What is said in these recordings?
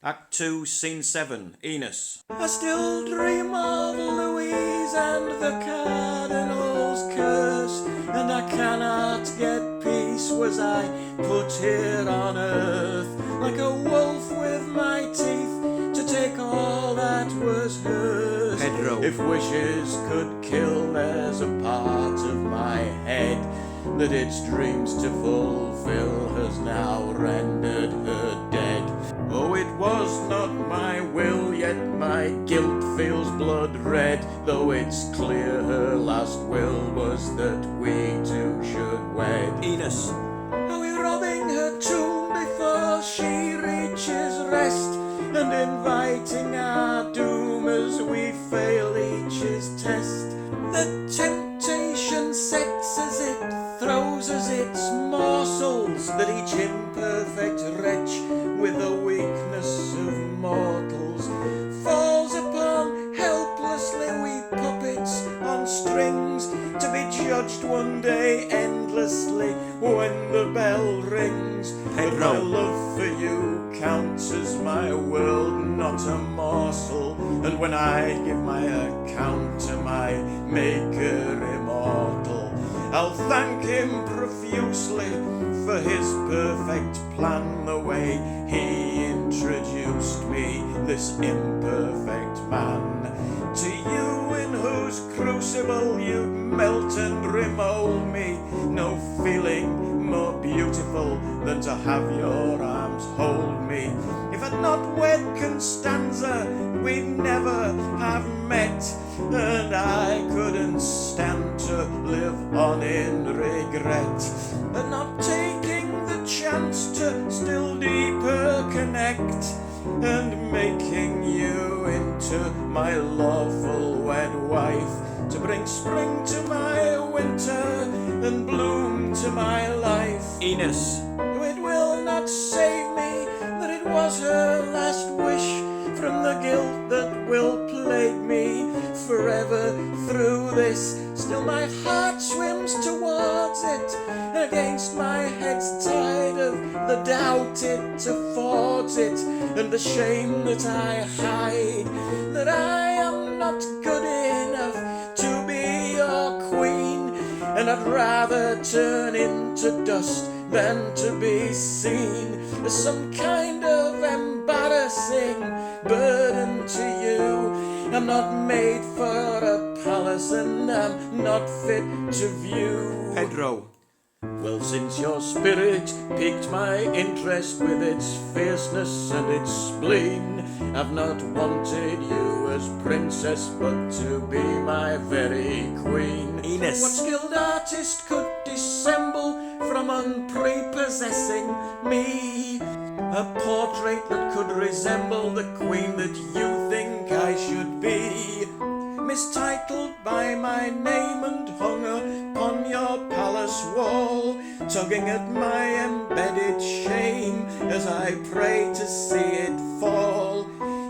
Act 2, Scene 7, Ines. I still dream of Louise and the Cardinal's curse, and I cannot get peace. Was I put here on earth like a wolf with my teeth to take all that was hers? Pedro. If wishes could kill, there's a part of my head that its dreams to fulfill has now rendered her dead. Oh, it was not my will, yet my guilt feels blood red, though it's clear her last will was that we two should wed. Ines. Are we robbing her tomb before she reaches rest, and inviting our doom as we fail each's test? The temptation sets as it throws us its morsels, that each imperfect wretch with the weakness of mortals falls upon helplessly, we puppets on strings, to be judged one day endlessly when the bell rings. Pedro. But my love for you counts as my world, not a morsel, and when I give my account to my Maker immortal, I'll thank him profusely for his perfect plan, the way he introduced me, this imperfect man, to you in whose crucible you'd melt and remold me. No feeling more beautiful than to have your arms hold me. If I'd not wed Constanza, we'd never have met, and I couldn't stand to live on in regret, but not taking the chance to still deeper connect, and making you into my lawful wed wife, to bring spring to my winter and bloom to my life. Ines. It will not save me that it was her last wish from the guilt that will plague me forever through this. Still my heart swims towards it, against my head's tide of the doubt it affords it, and the shame that I hide, that I am not good enough to be your queen, and I'd rather turn into dust than to be seen as some kind of embarrassing burden to you. I'm not made for a palace, and I'm not fit to view. Pedro. Well, since your spirit piqued my interest with its fierceness and its spleen, I've not wanted you as princess, but to be my very queen. Ines. What skilled artist could dissemble from unprepossessing me a portrait that could resemble the queen that you think I should be? Mistitled by my name and hung upon your palace wall, tugging at my embedded shame as I pray to see it fall.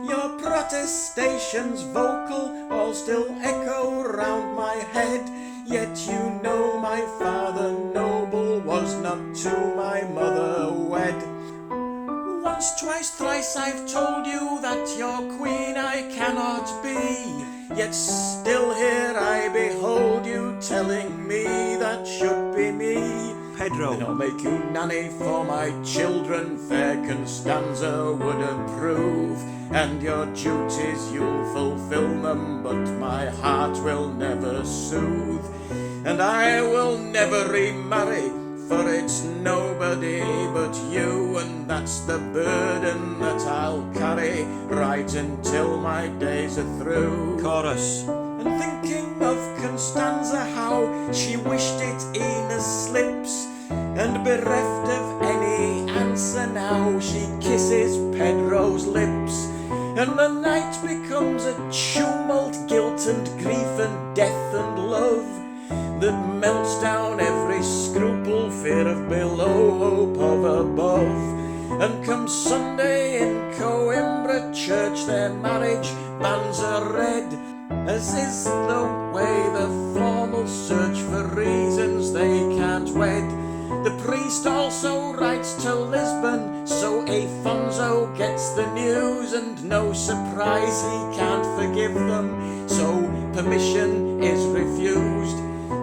Your protestations vocal all still echo round my head, yet you know my father noble was not to my mother wed. Once, twice, thrice I've told you that your queen I cannot be, yet still here I behold you telling me that should be me. Pedro. Then I'll make you nanny for my children, fair Constanza would approve, and your duties you'll fulfill them, but my heart will never soothe, and I will never remarry, for it's nobody but you, and that's the burden that I'll carry right until my days are through. Chorus. And thinking of Constanza, how she wished it Ines' lips, and bereft of any answer now she kisses Pedro's lips, and the night becomes a tumult, guilt and grief and death and love, that melts down every scruple, fear of below, hope of above. And come Sunday in Coimbra church, their marriage banns are read, as is the way the formal search for reasons they can't wed. The priest also writes to Lisbon, so Afonso gets the news, and no surprise he can't forgive them, so permission is refused.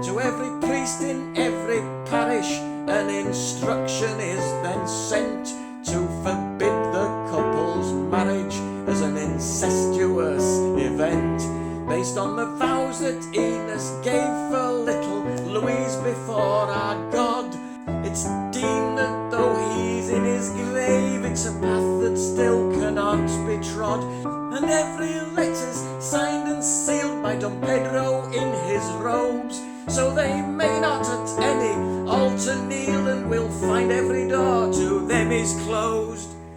To every priest in every parish an instruction is then sent to forbid the couple's marriage as an incestuous event, based on the vows that Ines gave for little Louise before our God. It's deemed that though he's in his grave, it's a path that still cannot be trod, and every letter's signed and sealed by Don Pedro in his robes, so they may not at any altar kneel, and we'll find every door to them is closed.